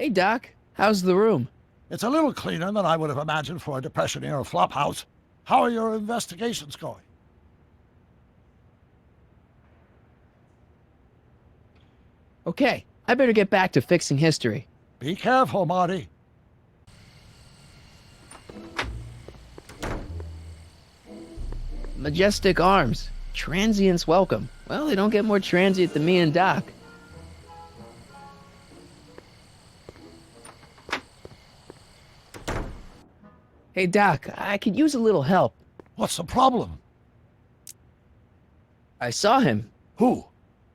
Hey, Doc. How's the room? It's a little cleaner than I would have imagined for a Depression-era flophouse. How are your investigations going? Okay, I better get back to fixing history. Be careful, Marty. Majestic arms. Transients welcome. Well, they don't get more transient than me and Doc. Hey, Doc, I could use a little help. What's the problem? I saw him. Who?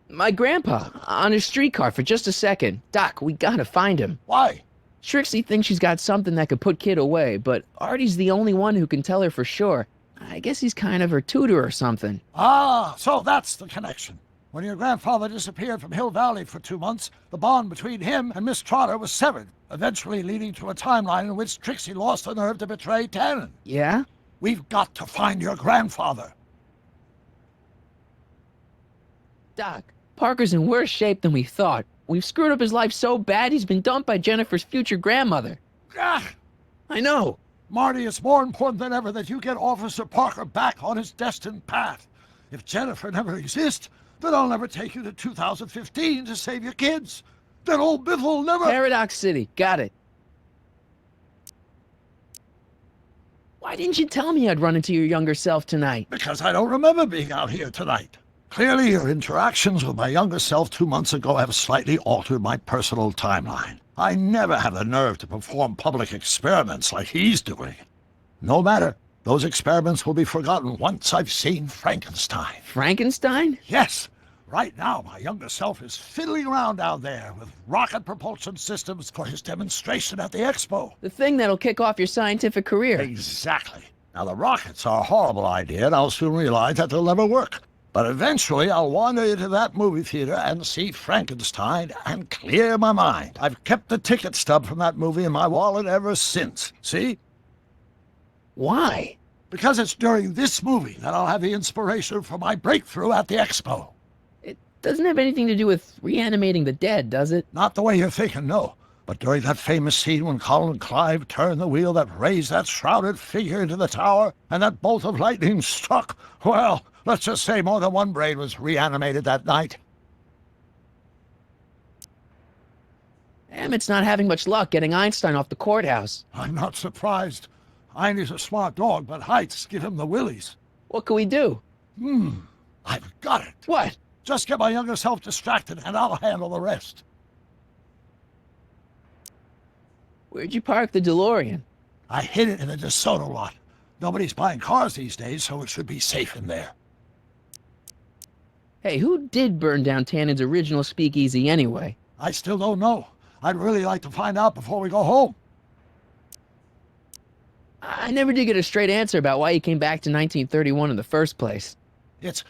My grandpa, on his streetcar for just a second. Doc, we gotta find him. Why? Trixie thinks she's got something that could put Kid away, but Artie's the only one who can tell her for sure. I guess he's kind of her tutor or something. Ah, so that's the connection. When your grandfather disappeared from Hill Valley for 2 months, the bond between him and Miss Trotter was severed, eventually leading to a timeline in which Trixie lost the nerve to betray Tannen. Yeah? We've got to find your grandfather. Doc, Parker's in worse shape than we thought. We've screwed up his life so bad he's been dumped by Jennifer's future grandmother. Ah! I know. Marty, it's more important than ever that you get Officer Parker back on his destined path. If Jennifer never exists, then I'll never take you to 2015 to save your kids. Then old Biff will never— Paradox City, got it. Why didn't you tell me I'd run into your younger self tonight? Because I don't remember being out here tonight. Clearly, your interactions with my younger self 2 months ago have slightly altered my personal timeline. I never had the nerve to perform public experiments like he's doing. No matter. Those experiments will be forgotten once I've seen Frankenstein. Frankenstein? Yes. Right now, my younger self is fiddling around down there with rocket propulsion systems for his demonstration at the expo. The thing that'll kick off your scientific career. Exactly. Now, the rockets are a horrible idea, and I'll soon realize that they'll never work. But eventually, I'll wander into that movie theater and see Frankenstein and clear my mind. I've kept the ticket stub from that movie in my wallet ever since. See? Why? Because it's during this movie that I'll have the inspiration for my breakthrough at the expo. It doesn't have anything to do with reanimating the dead, does it? Not the way you're thinking, no. But during that famous scene when Colin and Clive turned the wheel that raised that shrouded figure into the tower, and that bolt of lightning struck, well, let's just say more than one brain was reanimated that night. Emmett's not having much luck getting Einstein off the courthouse. I'm not surprised. Einstein's a smart dog, but heights give him the willies. What can we do? I've got it. What? Just get my younger self distracted, and I'll handle the rest. Where'd you park the DeLorean? I hid it in the DeSoto lot. Nobody's buying cars these days, so it should be safe in there. Hey, who did burn down Tannen's original speakeasy anyway? I still don't know. I'd really like to find out before we go home. I never did get a straight answer about why you came back to 1931 in the first place. It's,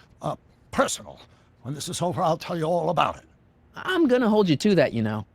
personal. When this is over, I'll tell you all about it. I'm gonna hold you to that, you know.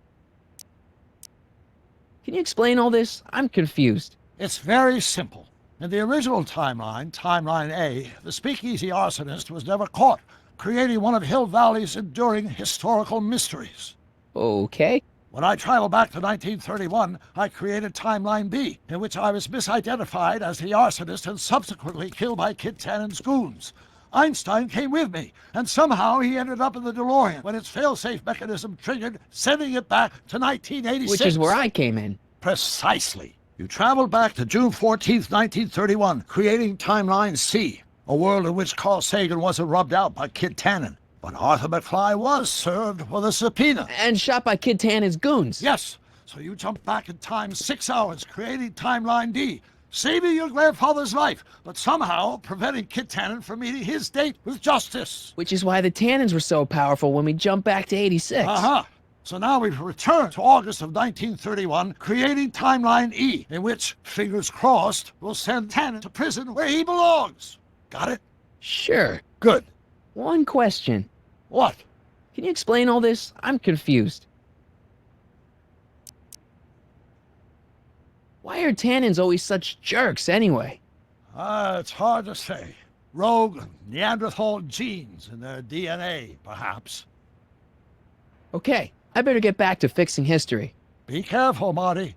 Can you explain all this? I'm confused. It's very simple. In the original timeline, Timeline A, the speakeasy arsonist was never caught, creating one of Hill Valley's enduring historical mysteries. Okay. When I traveled back to 1931, I created Timeline B, in which I was misidentified as the arsonist and subsequently killed by Kid Tannen's goons. Einstein came with me, and somehow he ended up in the DeLorean when its fail-safe mechanism triggered, sending it back to 1986. Which is where I came in. Precisely. You traveled back to June 14th, 1931, creating Timeline C, a world in which Carl Sagan wasn't rubbed out by Kid Tannen. But Arthur McFly was served with a subpoena. And shot by Kid Tannen's goons. Yes. So you jumped back in time 6 hours, creating Timeline D, saving your grandfather's life, but somehow preventing Kid Tannen from meeting his date with justice. Which is why the Tannens were so powerful when we jumped back to 86. Uh-huh. So now we've returned to August of 1931, creating Timeline E, in which, fingers crossed, we'll send Tannen to prison where he belongs. Got it? Sure. Good. One question. What? Can you explain all this? I'm confused. Why are Tannens always such jerks anyway? It's hard to say. Rogue Neanderthal genes in their DNA, perhaps. Okay, I better get back to fixing history. Be careful, Marty.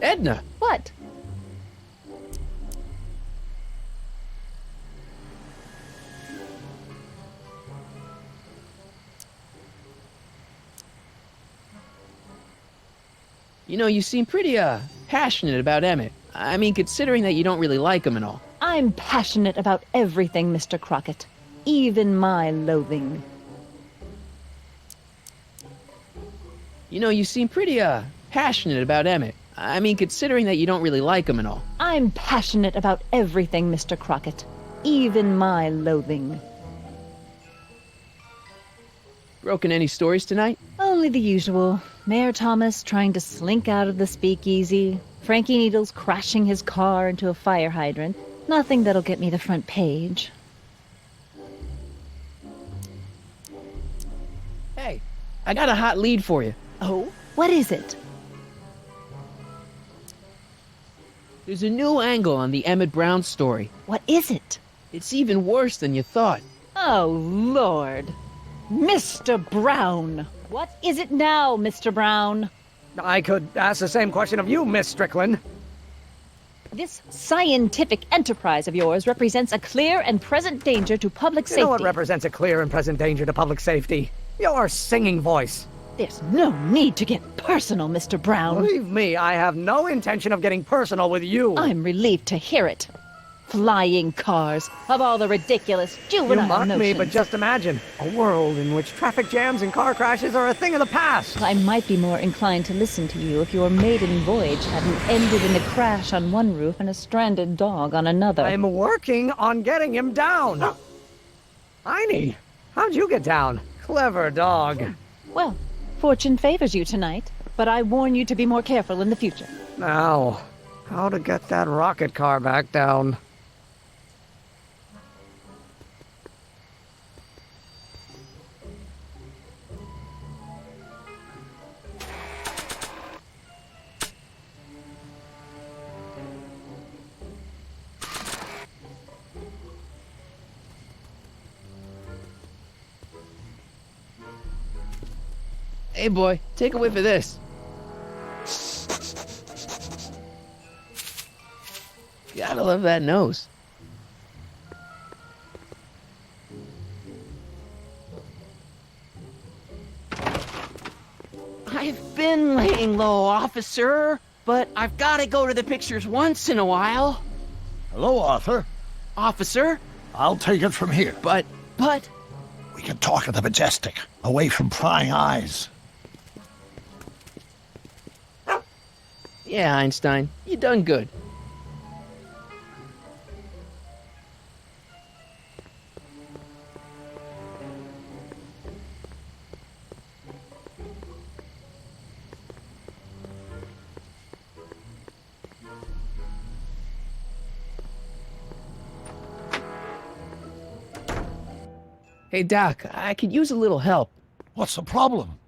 Edna! What? You know, you seem pretty, passionate about Emmett. I mean, considering that you don't really like him and all. I'm passionate about everything, Mr. Crockett. Even my loathing. You know, you seem pretty, passionate about Emmett. I mean, considering that you don't really like him and all. I'm passionate about everything, Mr. Crockett. Even my loathing. Broken any stories tonight? Only the usual. Mayor Thomas trying to slink out of the speakeasy. Frankie Needles crashing his car into a fire hydrant. Nothing that'll get me the front page. Hey, I got a hot lead for you. Oh? What is it? There's a new angle on the Emmett Brown story. What is it? It's even worse than you thought. Oh, Lord. Mr. Brown! What is it now, Mr. Brown? I could ask the same question of you, Miss Strickland. This scientific enterprise of yours represents a clear and present danger to public You safety. know what represents a clear and present danger to public safety? Your singing voice. There's no need to get personal, Mr. Brown. Believe me, I have no intention of getting personal with you. I'm relieved to hear it. Flying cars, of all the ridiculous You juvenile mock me, notions. but just imagine a world in which traffic jams and car crashes are a thing of the past. I might be more inclined to listen to you if your maiden voyage hadn't ended in a crash on one roof and a stranded dog on another. I'm working on getting him down. Heine, how'd you get down? Clever dog. Well, fortune favors you tonight, but I warn you to be more careful in the future. Now, how to get that rocket car back down? Hey, boy, take a whiff of this. Gotta love that nose. I've been laying low, officer, but I've got to go to the pictures once in a while. Hello, Arthur. Officer, I'll take it from here. But We can talk at the Majestic, away from prying eyes. yeah, Einstein, you done good. Hey, Doc, I could use a little help. What's the problem?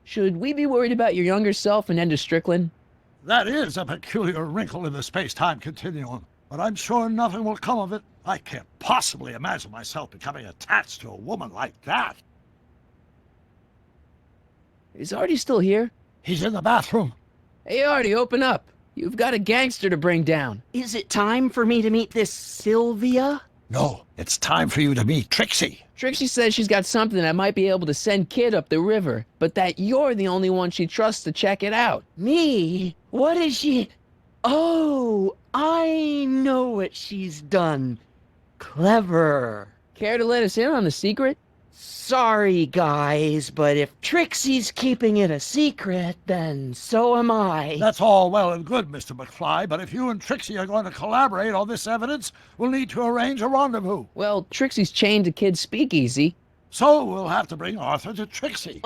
Should we be worried about your younger self and Enda Strickland? That is a peculiar wrinkle in the space-time continuum, but I'm sure nothing will come of it. I can't possibly imagine myself becoming attached to a woman like that. Is Artie still here? He's in the bathroom. Hey, Artie, open up. You've got a gangster to bring down. is it time for me to meet this Sylvia? No, it's time for you to meet Trixie. Trixie says she's got something that might be able to send Kid up the river, but that you're the only one she trusts to check it out. Me? What is she? Oh, I know what she's done. Clever. Care to let us in on the secret? Sorry, guys, but if Trixie's keeping it a secret, then so am I. That's all well and good, Mr. McFly, but if you and Trixie are going to collaborate on this evidence, we'll need to arrange a rendezvous. Well, Trixie's chained to Kid's speakeasy. So we'll have to bring Arthur to Trixie.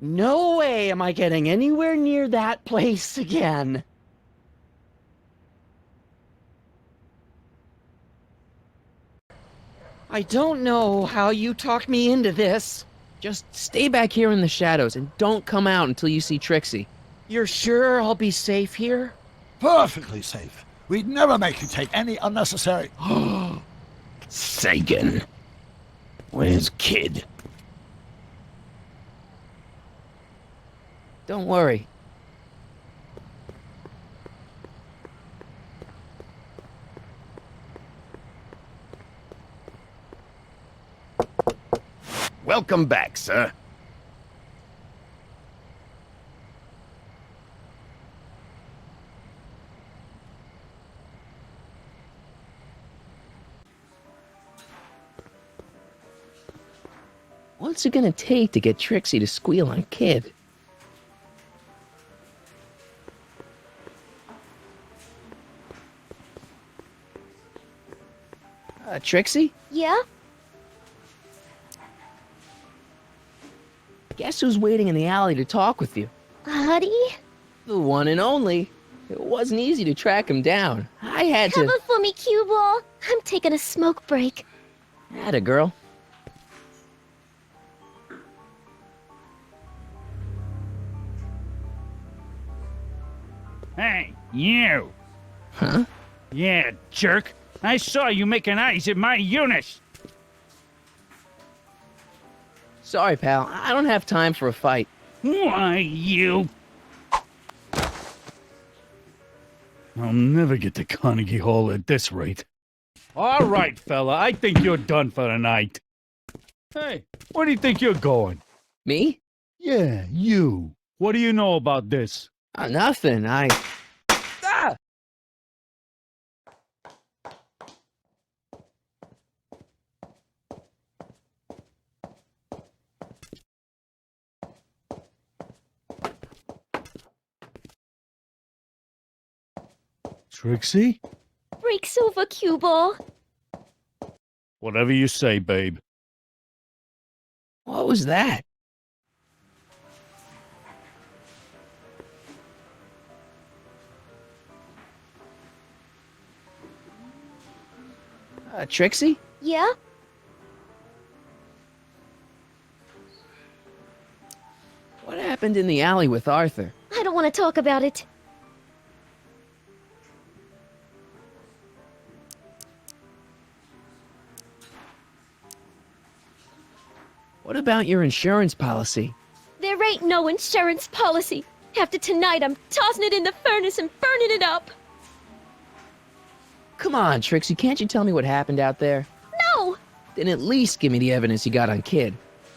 No way am I getting anywhere near that place again. I don't know how you talked me into this. Just stay back here in the shadows and don't come out until you see Trixie. You're sure I'll be safe here? Perfectly safe. We'd never make you take any unnecessary... Sagan. Where's Kid? Don't worry. Welcome back, sir. What's it gonna take to get Trixie to squeal on Kid? Trixie? Yeah? Guess who's waiting in the alley to talk with you? Audie? The one and only. It wasn't easy to track him down. I had Cover to... for me, cue ball. I'm taking a smoke break. Atta girl. Hey, you! Huh? Yeah, jerk. I saw you making eyes at my Eunice. Sorry, pal. I don't have time for a fight. Why, you... I'll never get to Carnegie Hall at this rate. All right, fella. I think you're done for the night. Hey, where do you think you're going? Me? Yeah, you. What do you know about this? Nothing. Ah! Trixie? Breaks over, cue ball. Whatever you say, babe. What was that? Trixie? Yeah? What happened in the alley with Arthur? I don't want to talk about it. What about your insurance policy? There ain't no insurance policy. After tonight, I'm tossing it in the furnace and burning it up. Come on, Trixie, can't you tell me what happened out there? No! Then at least give me the evidence you got on Kid.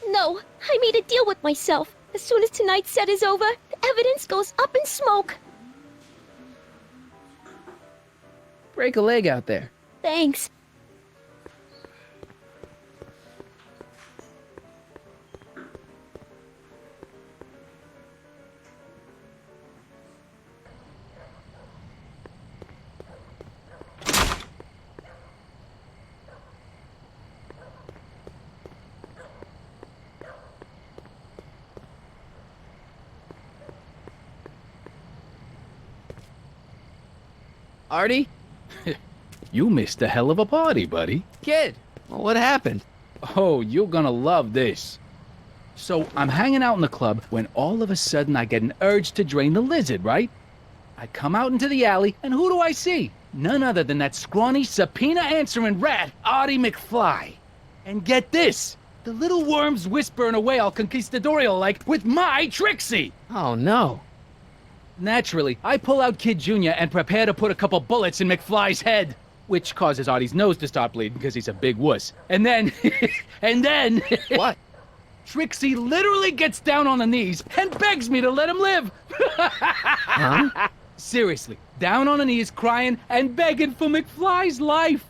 No, I made a deal with myself. As soon as tonight's set is over, the evidence goes up in smoke. Break a leg out there. Thanks. Artie? You missed a hell of a party, buddy. Kid! Well, what happened? Oh, you're gonna love this. So, I'm hanging out in the club when all of a sudden I get an urge to drain the lizard, right? I come out into the alley, and who do I see? None other than that scrawny, subpoena-answering rat, Artie McFly. And get this! The little worm's whispering away all conquistadorial-like with my Trixie! Oh, no. Naturally, I pull out Kid Jr. and prepare to put a couple bullets in McFly's head, which causes Artie's nose to start bleeding because he's a big wuss. And then, What? Trixie literally gets down on her knees and begs me to let him live. Huh? Seriously, down on her knees crying and begging for McFly's life.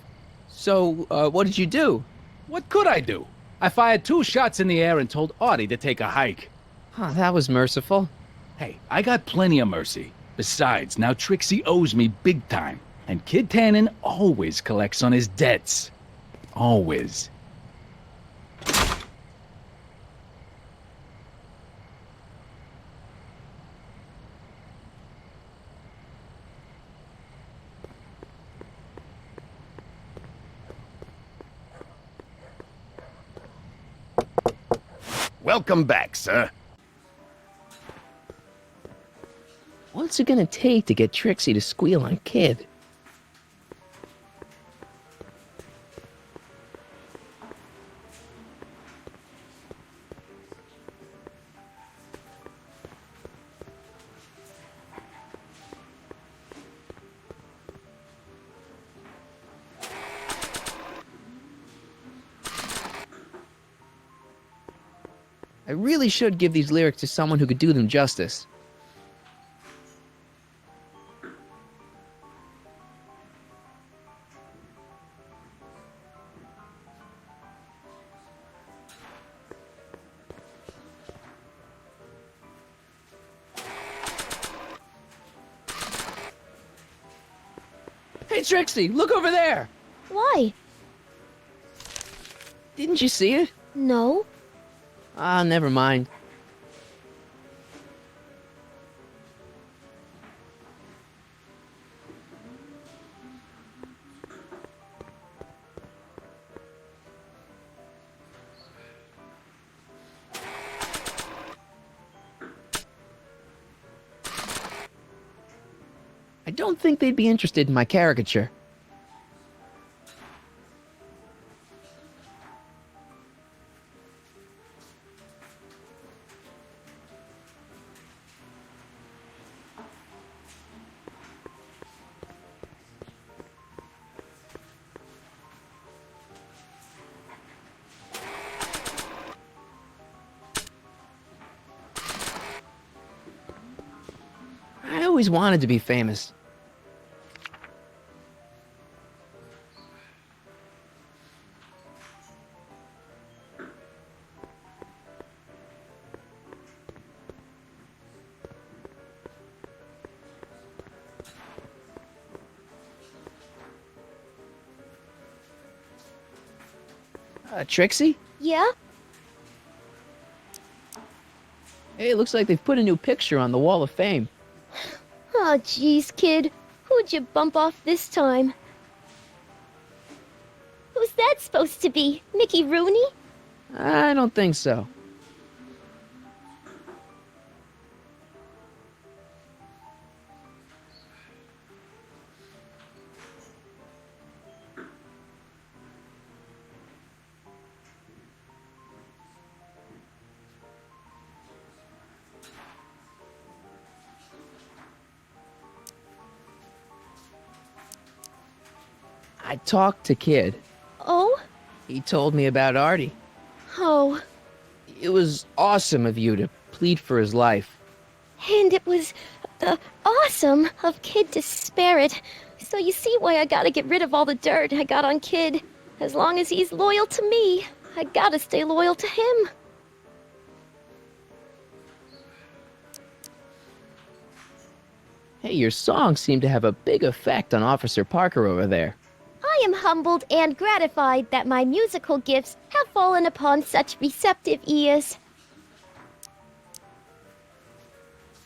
So, what did you do? What could I do? I fired 2 shots in the air and told Artie to take a hike. Huh, that was merciful. Hey, I got plenty of mercy. Besides, now Trixie owes me big time. And Kid Tannen always collects on his debts. Always. Welcome back, sir. What's it gonna take to get Trixie to squeal on Kid? I really should give these lyrics to someone who could do them justice. Hey, Trixie, look over there! Why? Didn't you see it? No. Ah, never mind. I don't think they'd be interested in my caricature. I always wanted to be famous. Trixie? Yeah? Hey, it looks like they've put a new picture on the Wall of Fame. Oh, jeez, kid. Who'd you bump off this time? Who's that supposed to be? Mickey Rooney? I don't think so. I talked to Kid. Oh? He told me about Artie. Oh. It was awesome of you to plead for his life. And it was, awesome of Kid to spare it. So you see why I gotta get rid of all the dirt I got on Kid. As long as he's loyal to me, I gotta stay loyal to him. Hey, your songs seem to have a big effect on Officer Parker over there. I am humbled and gratified that my musical gifts have fallen upon such receptive ears.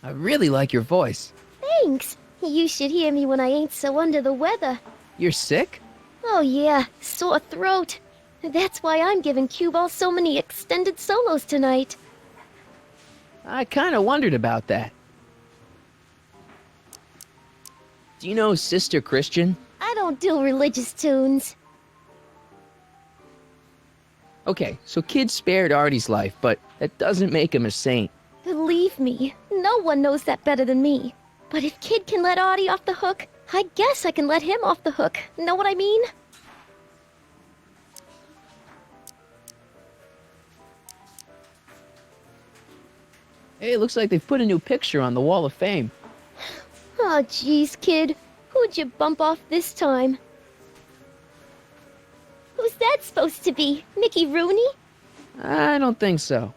I really like your voice. Thanks. You should hear me when I ain't so under the weather. You're sick? Oh yeah, sore throat. That's why I'm giving Cue Ball so many extended solos tonight. I kinda wondered about that. Do you know Sister Christian? I don't do religious tunes. Okay, so Kid spared Artie's life, but that doesn't make him a saint. Believe me, no one knows that better than me. But if Kid can let Artie off the hook, I guess I can let him off the hook. Know what I mean? Hey, it looks like they've put a new picture on the Wall of Fame. Oh, jeez, Kid. Who'd you bump off this time? Who's that supposed to be? Mickey Rooney? I don't think so.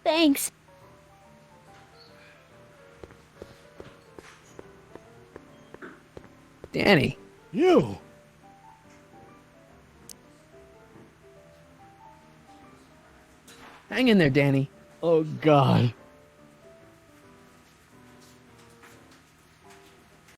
Thanks. Danny. You! Hang in there, Danny. Oh, God.